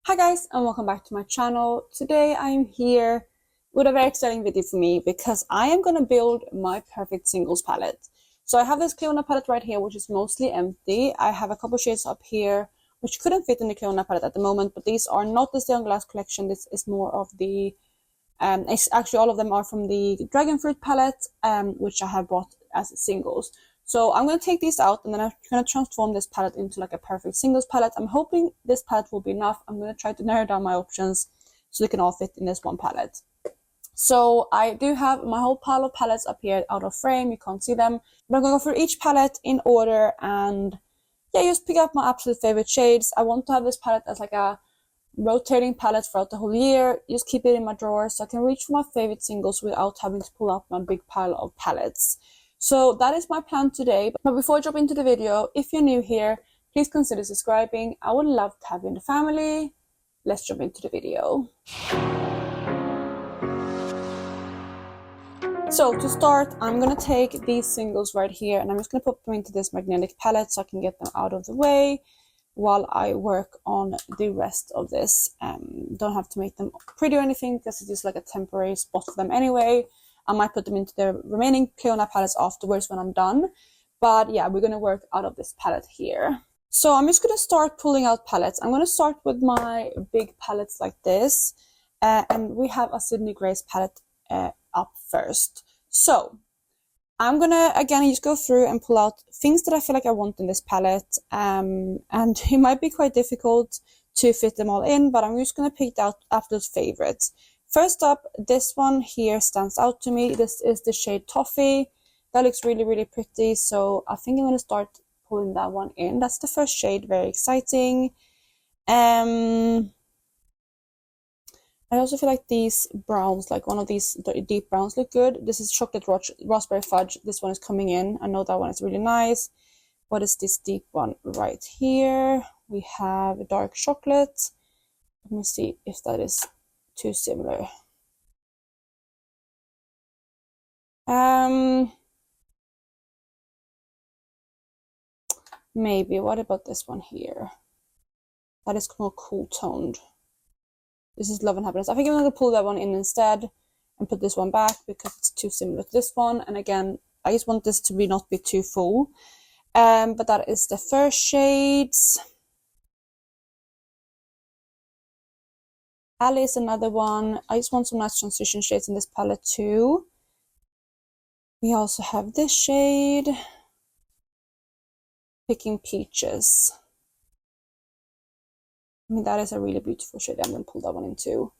Hi guys, and welcome back to my channel. Today I am here with a very exciting video for me because I am going to build my perfect singles palette. So I have this Clionadh palette right here, which is mostly empty. I have a couple shades up here which couldn't fit in the Clionadh palette at the moment, but these are not the Stay on Glass collection. This is more of the it's actually all of them are from the Dragon Fruit palette, which I have bought as singles. So I'm going to take these out and then I'm going to transform this palette into like a perfect singles palette. I'm hoping this palette will be enough. I'm going to try to narrow down my options so they can all fit in this one palette. So I do have my whole pile of palettes up here out of frame. You can't see them. But I'm going to go through each palette in order and yeah, just pick up my absolute favorite shades. I want to have this palette as like a rotating palette throughout the whole year. Just keep it in my drawer so I can reach for my favorite singles without having to pull out my big pile of palettes. So that is my plan today. But before I jump into the video, if you're new here, please consider subscribing. I would love to have you in the family. Let's jump into the video. So to start, I'm going to take these singles right here and I'm just going to put them into this magnetic palette so I can get them out of the way while I work on the rest of this. Don't have to make them pretty or anything because it's just like a temporary spot for them anyway. I might put them into the remaining Clionadh palettes afterwards when I'm done. But yeah, we're going to work out of this palette here. So I'm just going to start pulling out palettes. I'm going to start with my big palettes like this. And we have a Sydney Grace palette up first. So I'm gonna again just go through and pull out things that I feel like I want in this palette, and it might be quite difficult to fit them all in, but I'm just gonna pick out absolute favorites. First up, this one here stands out to me. This is the shade Toffee. That looks really, really pretty, so I think I'm gonna start pulling that one in. That's the first shade, very exciting. I also feel like these browns, like one of these deep browns, look good. This is Chocolate Raspberry Fudge. This one is coming in. I know that one is really nice. What is this deep one right here? We have Dark Chocolate. Let me see if that is too similar. Maybe. What about this one here? That is more cool toned. This is Love and Happiness. I think I'm going to pull that one in instead and put this one back because it's too similar to this one. And again, I just want this to not be too full. But that is the first shades. Ali is another one. I just want some nice transition shades in this palette too. We also have this shade, Picking Peaches. I mean, that is a really beautiful shade. I'm going to pull that one in too.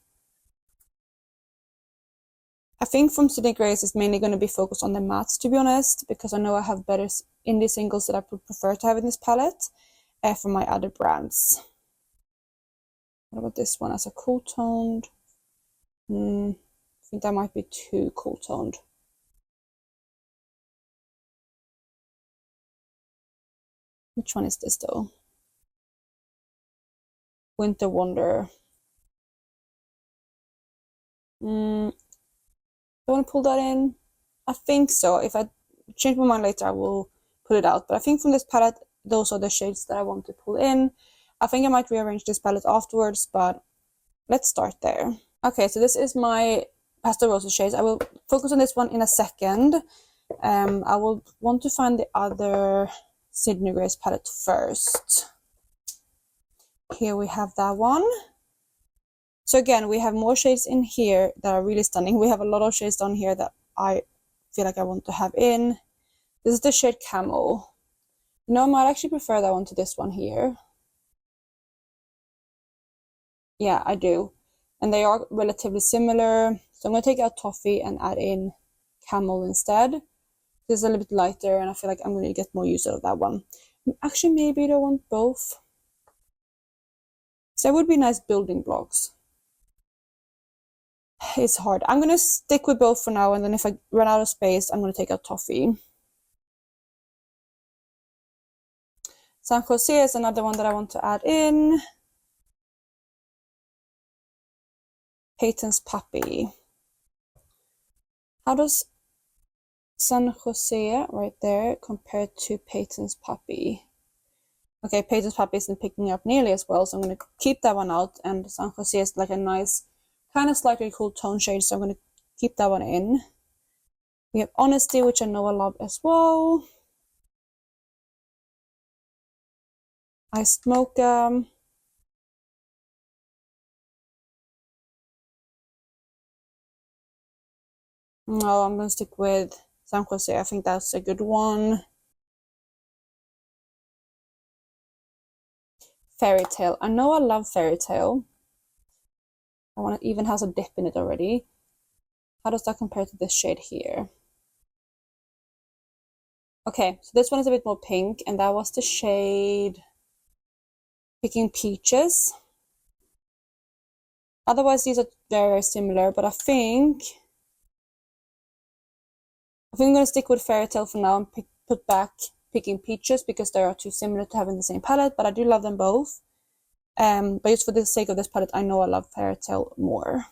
I think from Sydney Grace is mainly going to be focused on the mattes, to be honest, because I know I have better indie singles that I would prefer to have in this palette from my other brands. What about this one as a cool toned? I think that might be too cool toned. Which one is this though? Winter Wonder. Do I want to pull that in? I think so. If I change my mind later, I will pull it out. But I think from this palette, those are the shades that I want to pull in. I think I might rearrange this palette afterwards, but let's start there. Okay, so this is my Pastel Roses shades. I will focus on this one in a second. I will want to find the other Sydney Grace palette first. Here we have that one. So again, we have more shades in here that are really stunning. We have a lot of shades down here that I feel like I want to have in. This is the shade Camel. You know, I might actually prefer that one to this one here. Yeah, I do. And they are relatively similar. So I'm going to take out Toffee and add in Camel instead. This is a little bit lighter and I feel like I'm going to get more use out of that one. Actually, maybe I don't want both. So that would be nice building blocks. It's hard. I'm going to stick with both for now, and then if I run out of space, I'm going to take out Toffee. San Jose is another one that I want to add in. Peyton's Puppy. How does San Jose right there compare to Peyton's Puppy? Okay, Pages Puppy isn't picking up nearly as well, so I'm going to keep that one out. And San Jose is like a nice, kind of slightly cool tone shade, so I'm going to keep that one in. We have Honesty, which I know I love as well. I Smoke No, I'm going to stick with San Jose. I think that's a good one. Fairy Tale. I know I love Fairy Tale. I want it even has a dip in it already. How does that compare to this shade here? Okay, so this one is a bit more pink, and that was the shade Picking Peaches. Otherwise, these are very similar, but I think I'm going to stick with Fairy Tale for now and put back Picking Peaches because they are too similar to having the same palette, but I do love them both. But just for the sake of this palette, I know I love Fairy Tale more.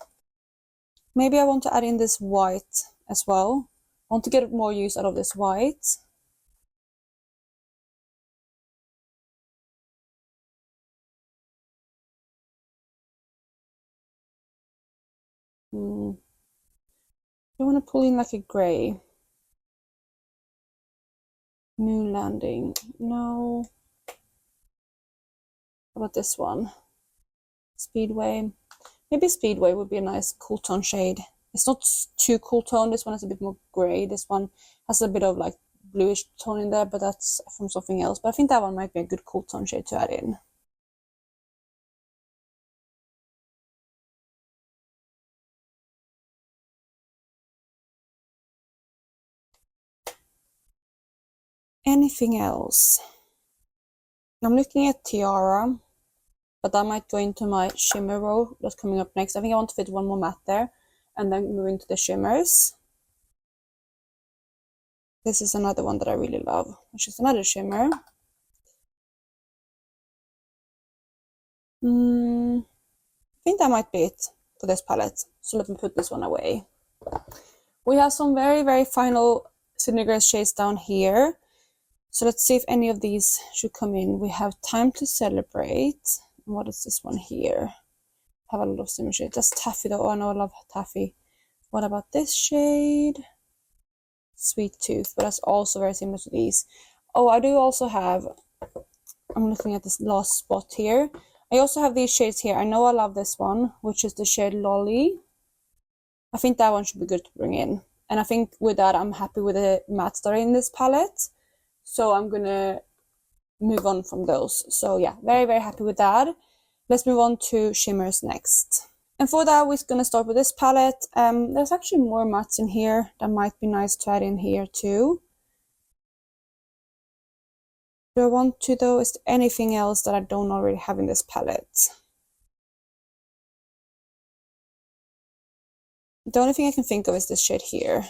Maybe I want to add in this white as well. I want to get more use out of this white. I want to pull in like a grey. Moon Landing. No. How about this one? Speedway. Maybe Speedway would be a nice cool tone shade. It's not too cool tone. This one is a bit more grey. This one has a bit of like bluish tone in there, but that's from something else. But I think that one might be a good cool tone shade to add in. Anything else? I'm looking at Tiara, but that might go into my shimmer row that's coming up next. I think I want to fit one more matte there and then move into the shimmers. This is another one that I really love, which is another shimmer. I think that might be it for this palette. So let me put this one away. We have some very, very final Sydney Grace shades down here. So let's see if any of these should come in. We have Time to Celebrate. What is this one here? Have a lot of similar shades. That's Taffy though. Oh, no, I love Taffy. What about this shade? Sweet Tooth, but that's also very similar to these. Oh, I do also have, I'm looking at this last spot here. I also have these shades here. I know I love this one, which is the shade Lolly. I think that one should be good to bring in. And I think with that, I'm happy with the mattes that are in this palette. So I'm gonna move on from those. So yeah, very, very happy with that. Let's move on to shimmers next. And for that, we're gonna start with this palette. There's actually more mattes in here that might be nice to add in here too. Do I want to though? Is there anything else that I don't already have in this palette? The only thing I can think of is this shade here.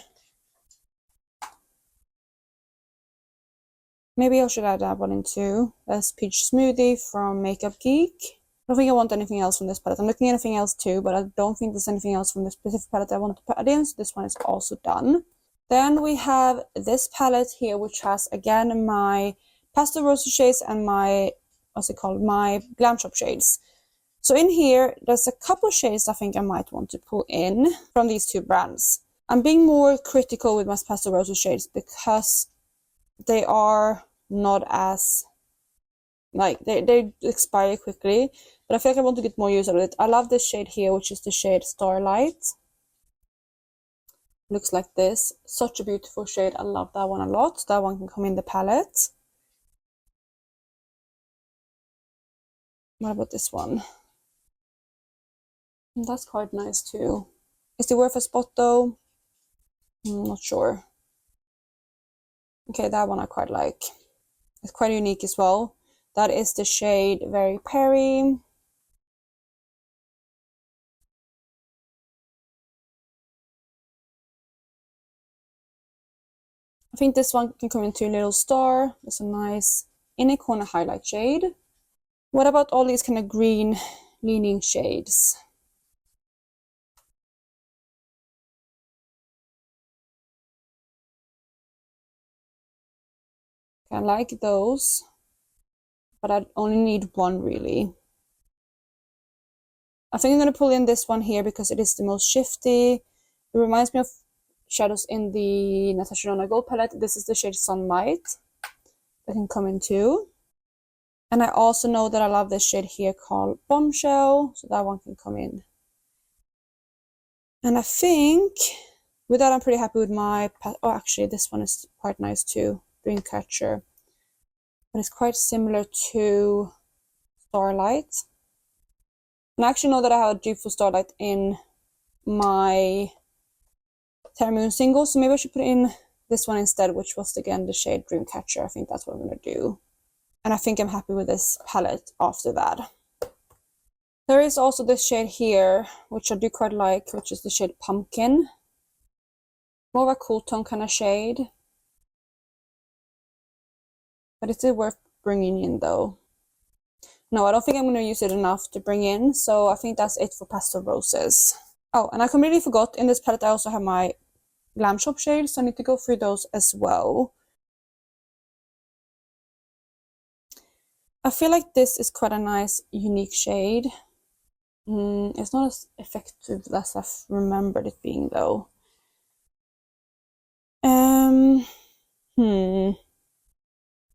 Maybe I should add that one in too. That's Peach Smoothie from Makeup Geek. I don't think I want anything else from this palette. I'm looking at anything else too, but I don't think there's anything else from this specific palette I want to put in, so this one is also done. Then we have this palette here, which has again my Pastel Roses shades and my, what's it called, my Glam Shop shades. So in here, there's a couple shades I think I might want to pull in from these two brands. I'm being more critical with my Pastel Roses shades because they are not as, like, they expire quickly, but I feel like I want to get more use out of it. I love this shade here, which is the shade Starlight. Looks like this. Such a beautiful shade. I love that one a lot. That one can come in the palette. What about this one? That's quite nice too. Is it worth a spot though? I'm not sure. Okay, that one I quite like. It's quite unique as well. That is the shade Very Perry. I think this one can come into a little star. It's a nice inner corner highlight shade. What about all these kind of green leaning shades? I like those. but I only need one really. I think I'm going to pull in this one here because it is the most shifty. It reminds me of shadows in the Natasha Denona Gold palette. This is the shade Sunlight. That can come in too. And I also know that I love this shade here called Bombshell, so that one can come in. And I think with that I'm pretty happy with my, oh actually this one is quite nice too, Dreamcatcher. But it's quite similar to Starlight. And I actually know that I have a dupe for Starlight in my Terra Moons single, so maybe I should put in this one instead, which was again the shade Dreamcatcher. I think that's what I'm going to do. And I think I'm happy with this palette after that. There is also this shade here, which I do quite like, which is the shade Pumpkin. More of a cool tone kind of shade. But it's still worth bringing in though. No, I don't think I'm going to use it enough to bring in, so I think that's it for Pastel Roses. Oh, and I completely forgot, in this palette I also have my Glam Shop shades, so I need to go through those as well. I feel like this is quite a nice, unique shade. It's not as effective as I've remembered it being though.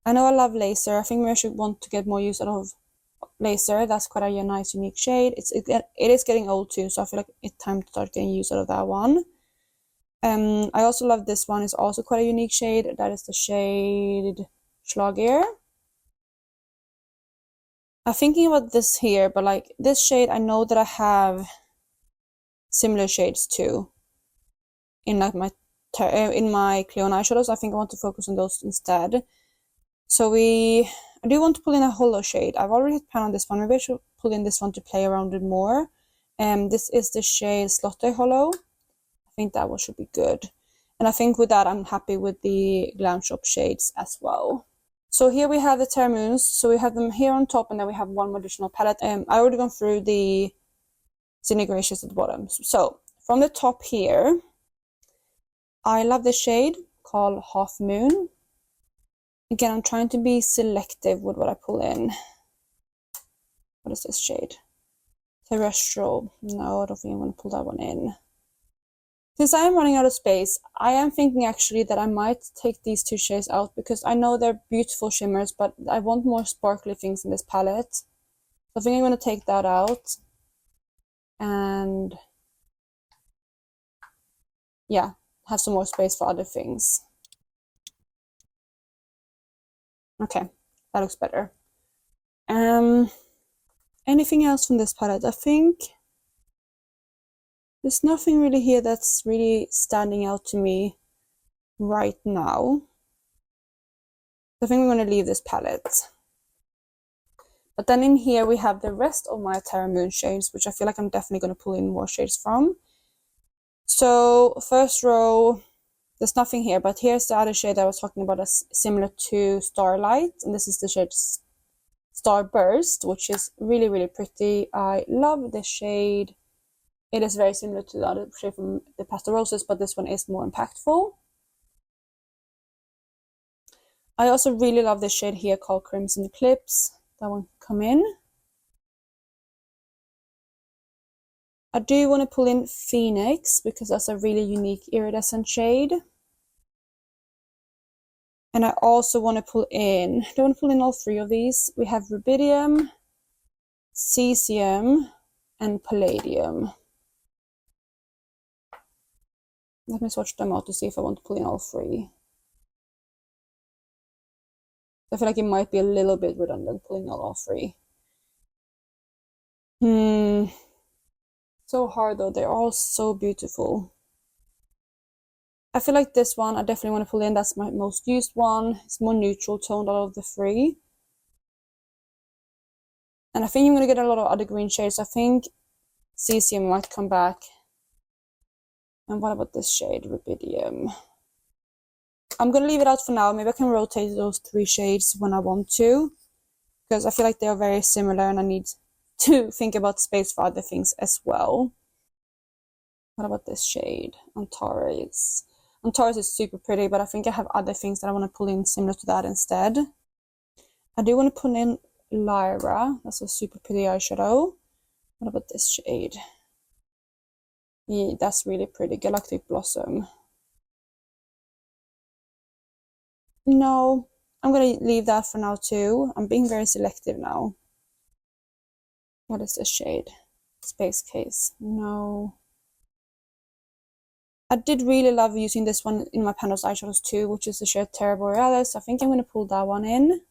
I know I love Laser. I think maybe I should want to get more use out of Laser. That's quite a nice, unique shade. It is getting old too, so I feel like it's time to start getting use out of that one. I also love this one. It's also quite a unique shade. That is the shade Schlager. I'm thinking about this here, but like this shade, I know that I have similar shades too in like my Clionadh eyeshadows. I think I want to focus on those instead. So I do want to pull in a hollow shade. I've already hit pan on this one. Maybe I should pull in this one to play around with more. This is the shade Slotte Hollow. I think that one should be good. And I think with that, I'm happy with the Glam Shop shades as well. So here we have the Terra Moons. So we have them here on top, and then we have one more additional palette. I already gone through the Sydney Gracious at the bottom. So from the top here, I love this shade called Half Moon. Again, I'm trying to be selective with what I pull in. What is this shade? Terrestrial. No, I don't think I'm going to pull that one in. Since I am running out of space, I am thinking actually that I might take these two shades out because I know they're beautiful shimmers, but I want more sparkly things in this palette. So I think I'm going to take that out. And yeah, have some more space for other things. Okay, that looks better. Anything else from this palette? I think there's nothing really here that's really standing out to me right now. I think we're going to leave this palette. But then in here we have the rest of my Terra Moon shades, which I feel like I'm definitely going to pull in more shades from. So first row, there's nothing here, but here's the other shade I was talking about that's similar to Starlight, and this is the shade Starburst, which is really, really pretty. I love this shade. It is very similar to the other shade from the Pastel Roses, but this one is more impactful. I also really love this shade here called Crimson Eclipse. That one can come in. I do want to pull in Phoenix because that's a really unique iridescent shade. And I also want to pull in, do I want to pull in all three of these? We have Rubidium, Cesium, and Palladium. Let me swatch them out to see if I want to pull in all three. I feel like it might be a little bit redundant pulling out all three. So hard though, they're all so beautiful. I feel like this one I definitely want to pull in. That's my most used one. It's more neutral toned out of the three. And I think I'm going to get a lot of other green shades. I think Cesium might come back. And what about this shade, Rubidium? I'm going to leave it out for now. Maybe I can rotate those three shades when I want to, because I feel like they are very similar and I need to think about space for other things as well. What about this shade, Antares? Antares is super pretty, but I think I have other things that I want to pull in similar to that instead. I do want to pull in Lyra. That's a super pretty eyeshadow. What about this shade? Yeah, that's really pretty. Galactic Blossom. No, I'm gonna leave that for now too. I'm being very selective now. What is this shade? Space Case. No. I did really love using this one in my Panels eyeshadows too, which is the shade Terra Borealis. I think I'm going to pull that one in.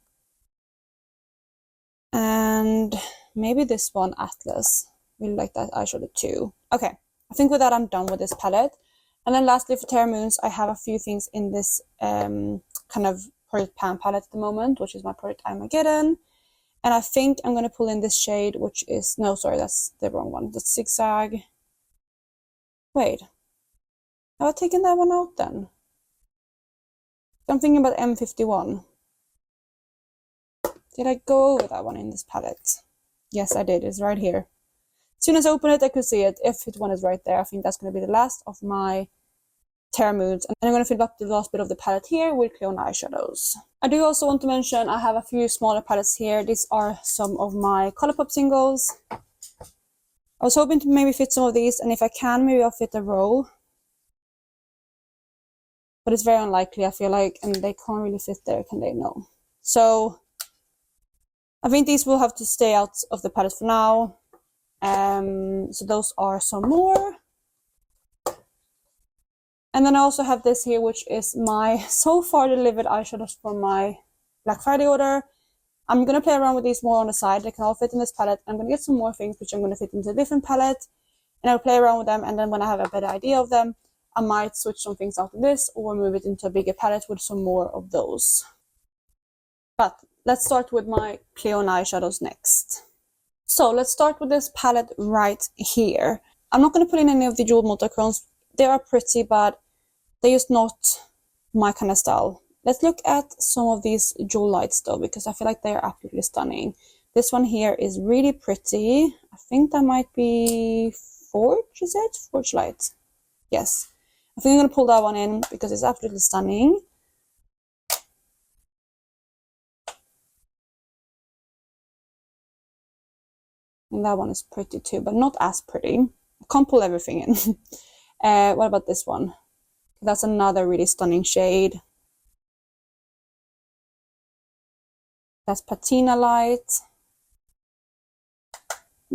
And maybe this one, Atlas. Really like that eyeshadow too. Okay, I think with that I'm done with this palette. And then lastly for Terra Moons, I have a few things in this kind of Project Pan palette at the moment, which is my Project Armageddon. And I think I'm going to pull in this shade, which is... No, sorry, that's the wrong one. That's Zigzag. Wait. Have I taken that one out then? I'm thinking about M51. Did I go over that one in this palette? Yes, I did. It's right here. As soon as I open it, I could see it. F51 is right there. I think that's going to be the last of my Terra Moons. And I'm going to fill up the last bit of the palette here with Clionadh eyeshadows. I do also want to mention I have a few smaller palettes here. These are some of my Colourpop singles. I was hoping to maybe fit some of these, and if I can, maybe I'll fit a row. But it's very unlikely, I feel like, and they can't really fit there, can they? No. So I think these will have to stay out of the palette for now. So those are some more. And then I also have this here, which is my so far delivered eyeshadows for my Black Friday order. I'm going to play around with these more on the side. They can all fit in this palette. I'm going to get some more things, which I'm going to fit into a different palette. And I'll play around with them, and then when I have a better idea of them, I might switch some things out of this or move it into a bigger palette with some more of those. But let's start with my Clionadh eyeshadows next. So let's start with this palette right here. I'm not going to put in any of the jeweled multichromes. They are pretty, but they're just not my kind of style. Let's look at some of these jewel lights though, because I feel like they are absolutely stunning. This one here is really pretty. I think that might be Forge, is it? Forge Light. Yes. I think I'm going to pull that one in because it's absolutely stunning. And that one is pretty too, but not as pretty. I can't pull everything in. What about this one? That's another really stunning shade. That's Patina Light.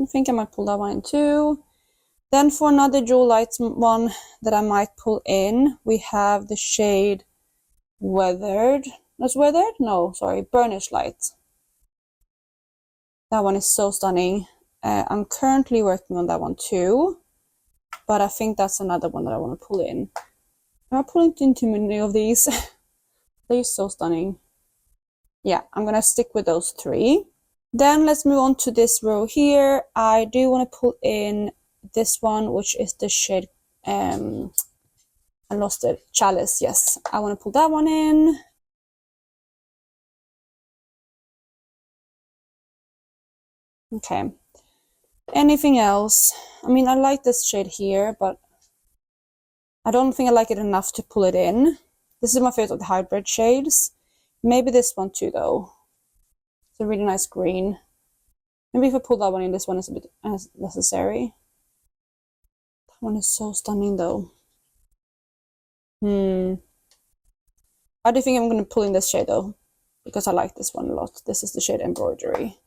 I think I might pull that one in too. Then for another jewel light one that I might pull in, we have the shade Weathered. That's Weathered? No, sorry, Burnished Light. That one is so stunning. I'm currently working on that one too, but I think that's another one that I want to pull in. Am I pulling in too many of these? They're so stunning. Yeah, I'm gonna stick with those three. Then let's move on to this row here. I do want to pull in this one, which is the shade I lost it. Chalice. Yes, I want to pull that one in. Okay. Anything else? I mean, I like this shade here, but I don't think I like it enough to pull it in. This is my favorite of the hybrid shades. Maybe this one too, though. It's a really nice green. Maybe if I pull that one in, this one is a bit unnecessary. That one is so stunning, though. I do think I'm going to pull in this shade, though, because I like this one a lot. This is the shade Embroidery.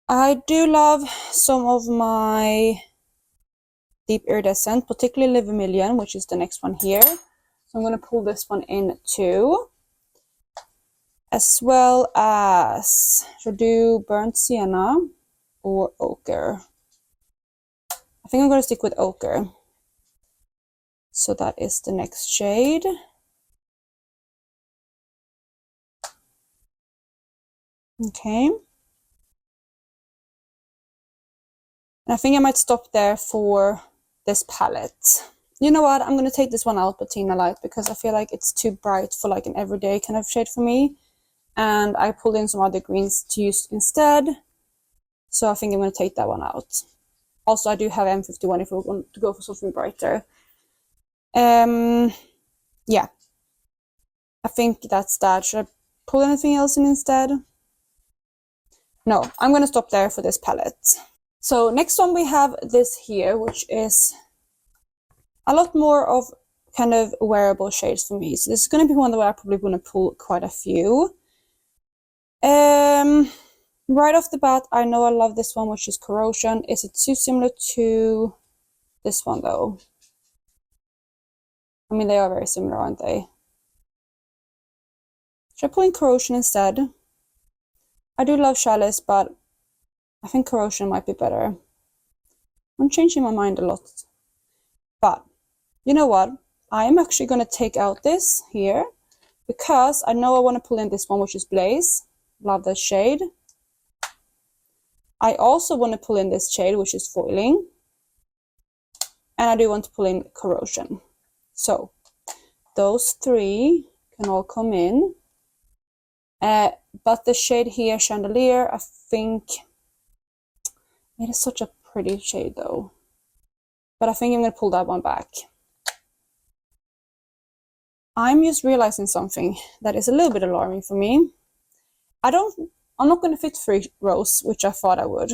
I do love some of my Deep Iridescent, particularly Vermilion, which is the next one here. So I'm going to pull this one in too. As well as, should I do Burnt Sienna or Ochre? I think I'm going to stick with Ochre. So that is the next shade. Okay. And I think I might stop there for this palette. You know what? I'm going to take this one out, Patina Light, because I feel like it's too bright for like an everyday kind of shade for me. And I pulled in some other greens to use instead. So I think I'm going to take that one out. Also, I do have M51 if we want to go for something brighter. Yeah. I think that's that. Should I pull anything else in instead? No, I'm gonna stop there for this palette. So next one we have this here, which is a lot more of kind of wearable shades for me. So this is gonna be one where I probably wanna pull quite a few. Right off the bat, I know I love this one, which is Corrosion. Is it too similar to this one though? I mean, they are very similar, aren't they? Should I pull in Corrosion instead? I do love Chalice, but I think Corrosion might be better. I'm changing my mind a lot. But, you know what? I am actually going to take out this here, because I know I want to pull in this one, which is Blaze. Love that shade. I also want to pull in this shade, which is Foiling. And I do want to pull in Corrosion. So, those three can all come in. But the shade here, Chandelier, I think it is such a pretty shade though. But I think I'm going to pull that one back. I'm just realizing something that is a little bit alarming for me. I'm not going to fit 3 rows, which I thought I would.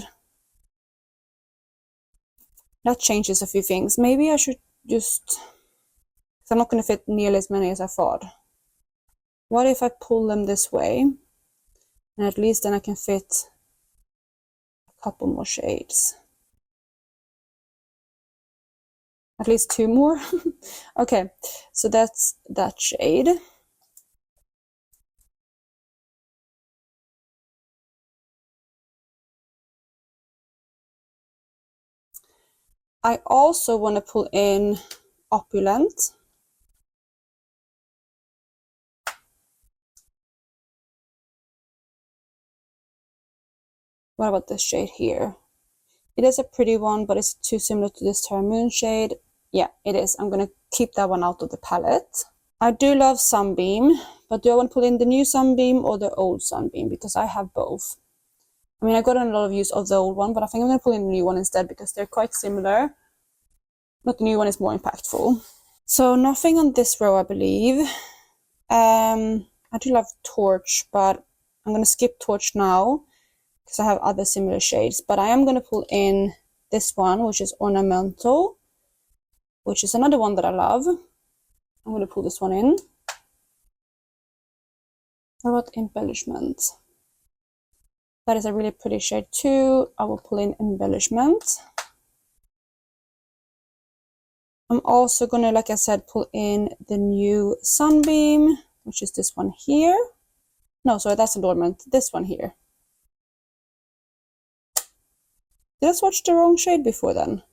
That changes a few things. Maybe I should just, because I'm not going to fit nearly as many as I thought. What if I pull them this way? And at least then I can fit a couple more shades. At least 2 more. Okay, so that's that shade. I also want to pull in Opulent. What about this shade here? It is a pretty one, but it's too similar to this Terra Moons shade. Yeah, it is. I'm going to keep that one out of the palette. I do love Sunbeam, but do I want to pull in the new Sunbeam or the old Sunbeam? Because I have both. I mean, I got a lot of use of the old one, but I think I'm going to pull in the new one instead because they're quite similar. But the new one is more impactful. So nothing on this row, I believe. I do love Torch, but I'm going to skip Torch now because I have other similar shades. But I am going to pull in this one, which is Ornamental, which is another one that I love. I'm going to pull this one in. What about Embellishment? That is a really pretty shade too. I will pull in Embellishment. I'm also going to, like I said, pull in the new Sunbeam, which is this one here. No, sorry, that's Adornment. This one here. Did I swatch the wrong shade before then?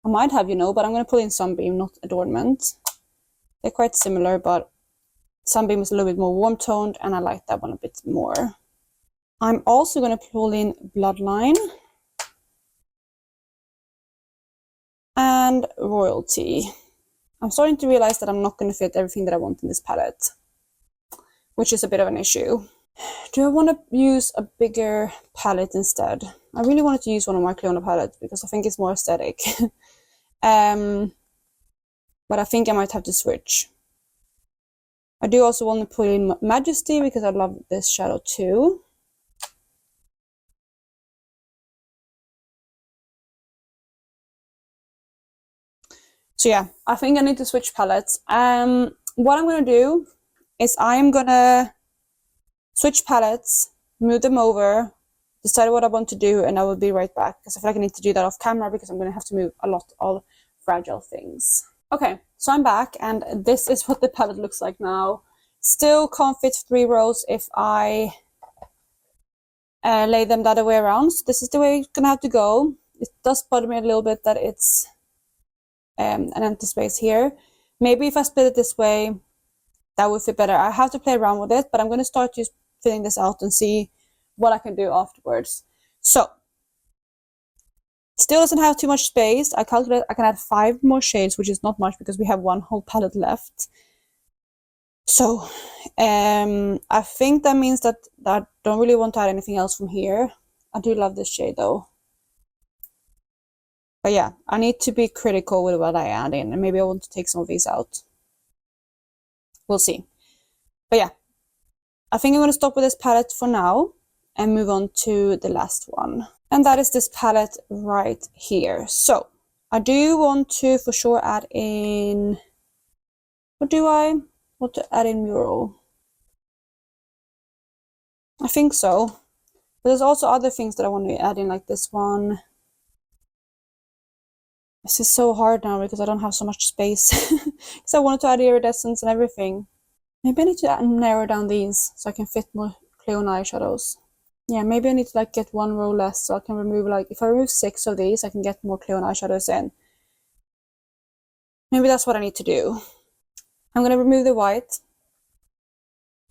I might have, you know, but I'm going to pull in Sunbeam, not Adornment. They're quite similar, but Sunbeam is a little bit more warm-toned, and I like that one a bit more. I'm also going to pull in Bloodline and Royalty. I'm starting to realize that I'm not going to fit everything that I want in this palette, which is a bit of an issue. Do I want to use a bigger palette instead? I really wanted to use one of my Clionadh palettes because I think it's more aesthetic. But I think I might have to switch. I do also want to put in Majesty because I love this shadow too. So yeah, I think I need to switch palettes. What I'm going to do is I'm going to switch palettes, move them over, decide what I want to do, and I will be right back because I feel like I need to do that off camera because I'm going to have to move a lot of fragile things. Okay, so I'm back and this is what the palette looks like now. Still can't fit 3 rows if I lay them the other way around. So this is the way it's going to have to go. It does bother me a little bit that it's an empty space here. Maybe if I split it this way, that would fit better. I have to play around with it, but I'm going to start just filling this out and see what I can do afterwards. So, still doesn't have too much space. I calculate I can add 5 more shades, which is not much because we have 1 whole palette left. So, I think that means that I don't really want to add anything else from here. I do love this shade though. But yeah, I need to be critical with what I add in, and maybe I want to take some of these out. We'll see. But yeah, I think I'm going to stop with this palette for now and move on to the last one. And that is this palette right here. So I do want to for sure add in, what do I want to add in? Mural. I think so. But there's also other things that I want to add in, like this one. This is so hard now because I don't have so much space. Because I wanted to add iridescence and everything. Maybe I need to narrow down these so I can fit more Clionadh eyeshadows. Yeah, maybe I need to like get one row less so I can remove, like, if I remove 6 of these, I can get more Clionadh eyeshadows in. Maybe that's what I need to do. I'm going to remove the white.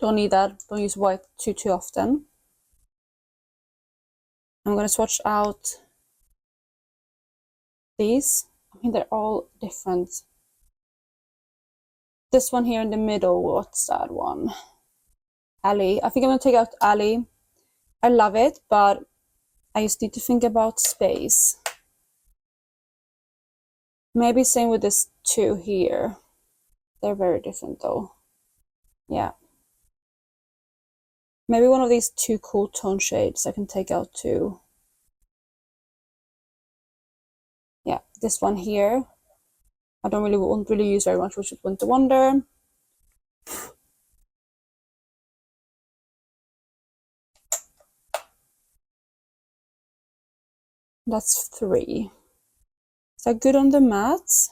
Don't need that. Don't use white too often. I'm going to swatch out these. I mean, they're all different. This one here in the middle, what's that one? Alley. I think I'm going to take out Alley. I love it, but I just need to think about space. Maybe same with this two here. They're very different though. Yeah. Maybe one of these two cool tone shades I can take out too. Yeah, this one here. I won't really use very much, which is Winter Wonder. That's 3. Is that good on the mattes?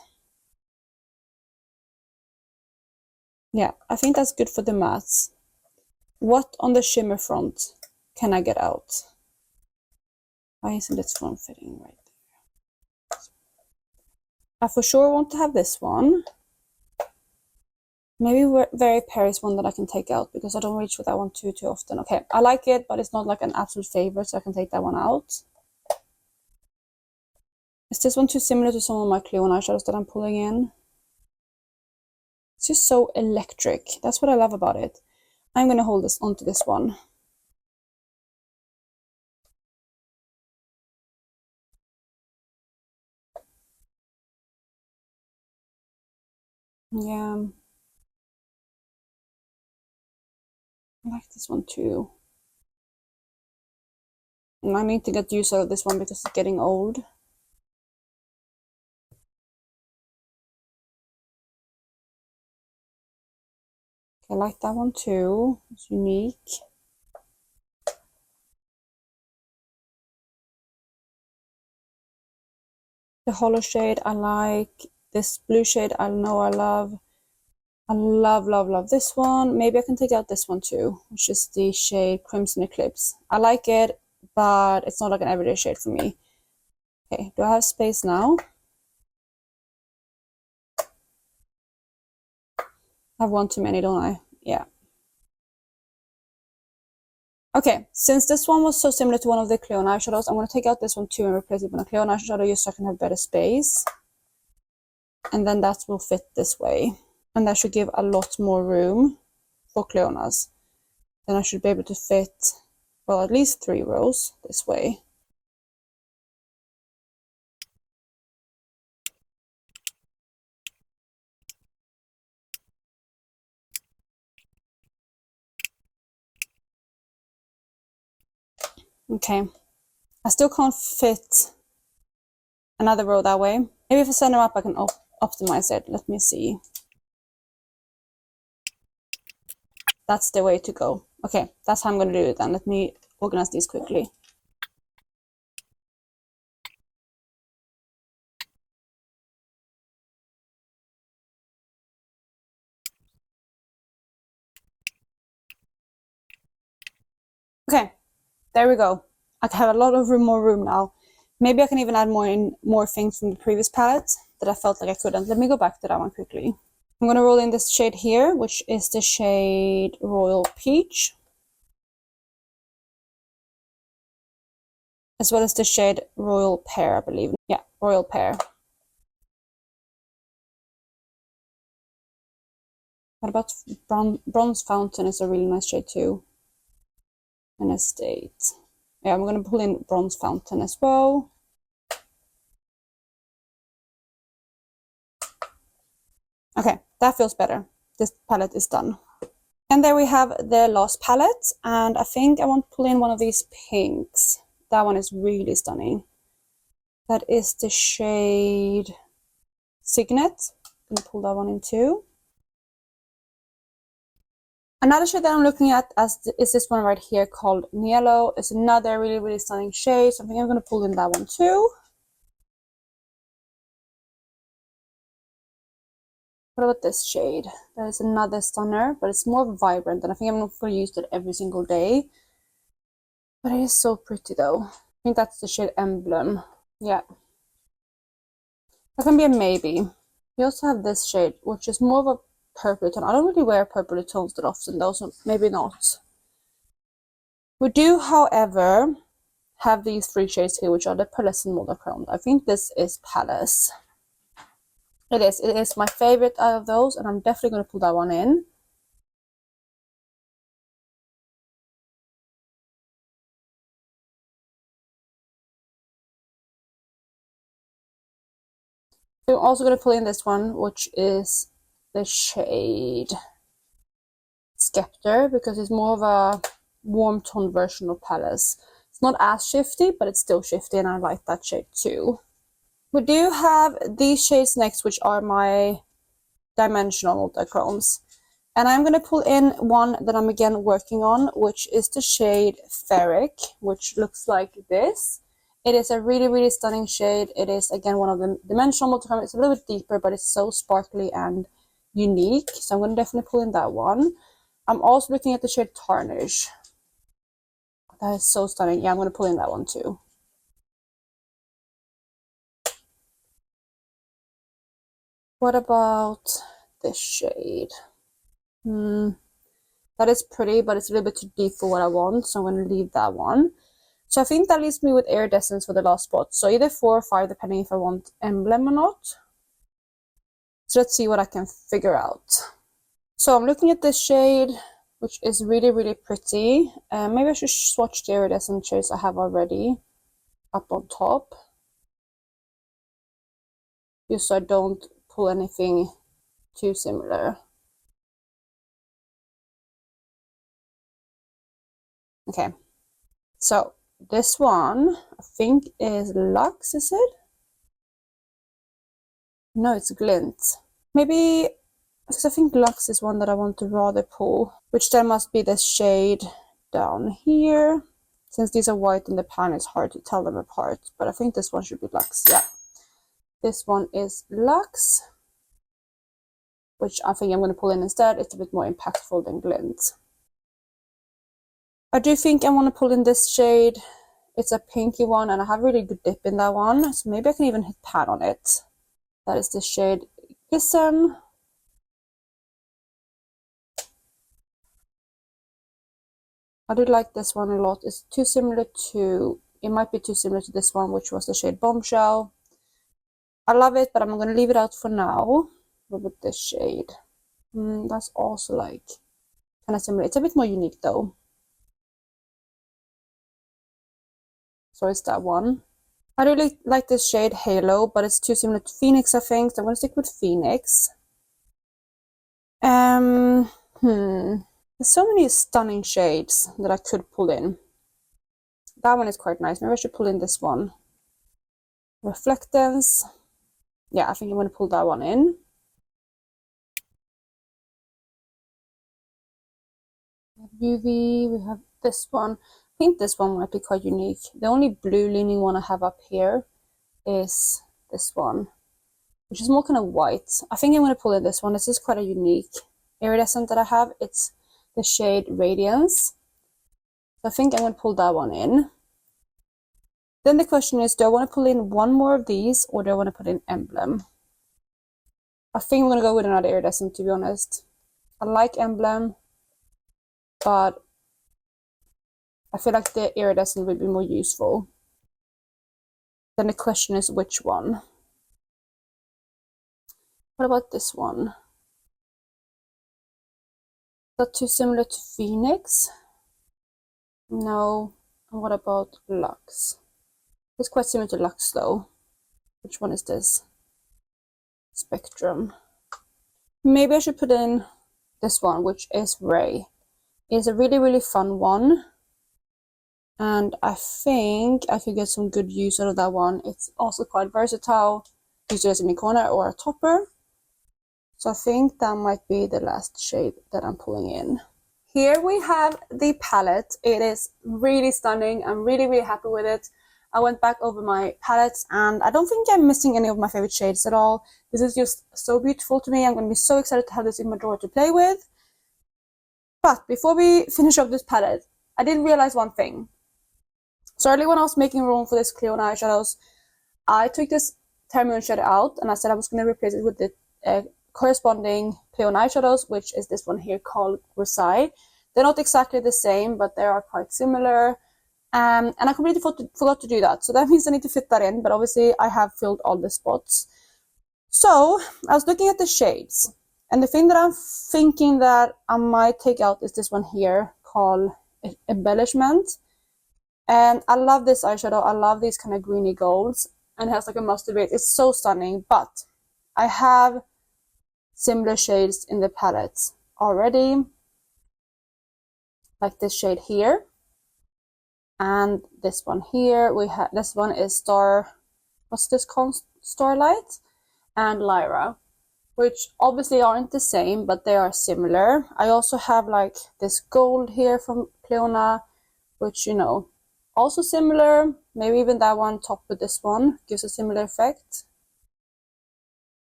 Yeah, I think that's good for the mattes. What on the shimmer front can I get out? Why isn't this one fitting right there? I for sure want to have this one. Maybe Very Paris one that I can take out because I don't reach for that one too often. Okay, I like it, but it's not like an absolute favorite, so I can take that one out. Is this one too similar to some of my Clionadh eyeshadows that I'm pulling in? It's just so electric. That's what I love about it. I'm going to hold this onto this one. Yeah. I like this one too. And I need to get use out of this one because it's getting old. I like that one too. It's unique. The hollow shade I like. This blue shade I know I love. I love this one. Maybe I can take out this one too, which is the shade Crimson Eclipse. I like it, but it's not like an everyday shade for me. Okay, do I have space now? I have one too many, don't I? Yeah. Okay, since this one was so similar to one of the Clionadh eyeshadows, I'm going to take out this one too and replace it with a Clionadh eyeshadow just so I can have better space. And then that will fit this way. And that should give a lot more room for Clionadhs. Then I should be able to fit, well, at least 3 rows this way. Okay, I still can't fit another row that way. Maybe if I send them up, I can optimize it. Let me see. That's the way to go. Okay, that's how I'm going to do it then. Let me organize these quickly. Okay, there we go. I have a lot of more room now. Maybe I can even add more things from the previous palette that I felt like I couldn't. Let me go back to that one quickly. I'm going to roll in this shade here, which is the shade Royal Peach, as well as the shade Royal Pear, I believe. Yeah, Royal Pear. What about Bronze Fountain is a really nice shade too. And Estate. Yeah, I'm going to pull in Bronze Fountain as well. Okay, that feels better. This palette is done. And there we have the last palette, and I think I want to pull in one of these pinks. That one is really stunning. That is the shade Signet. I'm gonna pull that one in too. Another shade that I'm looking at is this one right here called Yellow. It's another really, really stunning shade, so I think I'm gonna pull in that one too. What about this shade? That is another stunner, but it's more vibrant, and I think I'm not gonna use it every single day. But it is so pretty though. I think that's the shade Emblem. Yeah. That can be a maybe. We also have this shade, which is more of a purple tone. I don't really wear purple tones that often though, so maybe not. We do, however, have these three shades here, which are the Pearlescent Monochrome. I think this is Palace. It is my favorite out of those, and I'm definitely going to pull that one in. I'm also going to pull in this one, which is the shade Scepter, because it's more of a warm tone version of Palace. It's not as shifty, but it's still shifty, and I like that shade too. We do have these shades next, which are my dimensional multichromes. And I'm going to pull in one that I'm again working on, which is the shade Ferric, which looks like this. It is a really, really stunning shade. It is, again, one of the dimensional multichromes. It's a little bit deeper, but it's so sparkly and unique. So I'm going to definitely pull in that one. I'm also looking at the shade Tarnish. That is so stunning. Yeah, I'm going to pull in that one too. What about this shade? That is pretty, but it's a little bit too deep for what I want, so I'm going to leave that one. So I think that leaves me with Iridescence for the last spot. So either 4 or 5, depending if I want Emblem or not. So let's see what I can figure out. So I'm looking at this shade, which is really, really pretty. Maybe I should swatch the Iridescent shades I have already up on top, just so I don't pull anything too similar. Okay, so this one I think is Lux, is it? No, it's Glint. Maybe, because I think Lux is one that I want to rather pull, which then must be this shade down here. Since these are white in the pan, it's hard to tell them apart, but I think this one should be Lux. Yeah, this one is Lux, which I think I'm going to pull in instead. It's a bit more impactful than Glint. I do think I want to pull in this shade. It's a pinky one, and I have really good dip in that one, so maybe I can even hit pan on it. That is the shade Gissen. I do like this one a lot. It's too similar to, it might be too similar to this one, which was the shade Bombshell. I love it, but I'm going to leave it out for now. What about this shade? That's also like kind of similar. It's a bit more unique though. So it's that one. I really like this shade Halo, but it's too similar to Phoenix, I think. So I'm going to stick with Phoenix. There's so many stunning shades that I could pull in. That one is quite nice. Maybe I should pull in this one. Reflectance. Yeah, I think I'm going to pull that one in. UV, we have this one. I think this one might be quite unique. The only blue leaning one I have up here is this one, which is more kind of white. I think I'm going to pull in this one. This is quite a unique iridescent that I have. It's the shade Radiance. So I think I'm going to pull that one in. Then the question is, do I want to pull in one more of these, or do I want to put in Emblem? I think I'm going to go with another iridescent, to be honest. I like Emblem, but I feel like the iridescent would be more useful. Then the question is, which one? What about this one? Is that too similar to Phoenix? No. And what about Lux? It's quite similar to Lux though. Which one is this? Spectrum. maybe I should put in this one, which is Ray. It's a really, really fun one. And I think I could get some good use out of that one. It's also quite versatile. Use it as in a corner or a topper. So I think that might be the last shade that I'm pulling in. Here we have the palette. It is really stunning. I'm really, really happy with it. I went back over my palettes and I don't think I'm missing any of my favorite shades at all. This is just so beautiful to me. I'm going to be so excited to have this in my drawer to play with. But before we finish up this palette, I did realize one thing. So earlier when I was making room for this Clionadh eyeshadows, I took this Terra Moons shadow out and I said I was going to replace it with the corresponding Clionadh eyeshadows, which is this one here called Grisai. They're not exactly the same, but they are quite similar. And I completely forgot to do that. So that means I need to fit that in, but obviously I have filled all the spots. So I was looking at the shades, and the thing that I'm thinking that I might take out is this one here called Embellishment. And I love this eyeshadow. I love these kind of greeny golds, and it has like a mustard base. It's so stunning, but I have similar shades in the palette already, like this shade here. And this one here, this one is what's this called? Starlight and Lyra, which obviously aren't the same, but they are similar. I also have like this gold here from Clionadh, which, you know, also similar. Maybe even that one topped with this one gives a similar effect.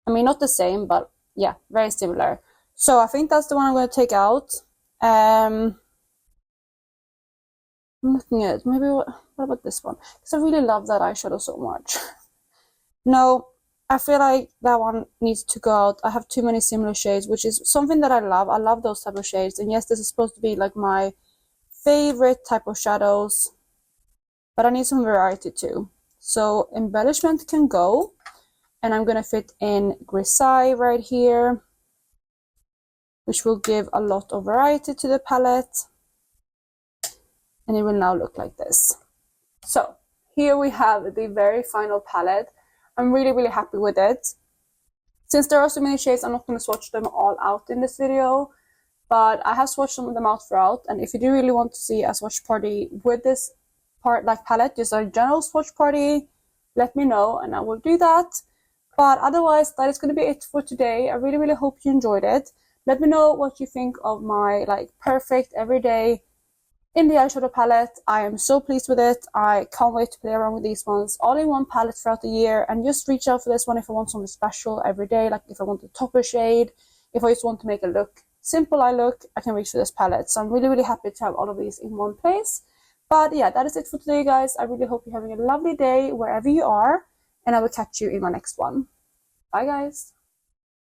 I mean, not the same, but yeah, very similar. So I think that's the one I'm going to take out. I'm looking at maybe what about this one? Because I really love that eyeshadow so much. No, I feel like that one needs to go out. I have too many similar shades, which is something that I love. I love those type of shades. And yes, this is supposed to be like my favorite type of shadows, but I need some variety too. So Embellishment can go, and I'm gonna fit in Grisai right here, which will give a lot of variety to the palette. And it will now look like this. So here we have the very final palette. I'm really, really happy with it. Since there are so many shades, I'm not going to swatch them all out in this video, but I have swatched some of them out throughout. And if you do really want to see a swatch party with this palette, just a general swatch party, let me know and I will do that. But otherwise, that is going to be it for today. I really, really hope you enjoyed it. Let me know what you think of my perfect everyday in the eyeshadow palette. I am so pleased with it. I can't wait to play around with these ones all in one palette throughout the year, and just reach out for this one if I want something special every day, like if I want a topper shade, if I just want to make a simple eye look, I can reach for this palette. So I'm really, really happy to have all of these in one place. But yeah, that is it for today, guys. I really hope you're having a lovely day wherever you are, and I will catch you in my next one. Bye, guys.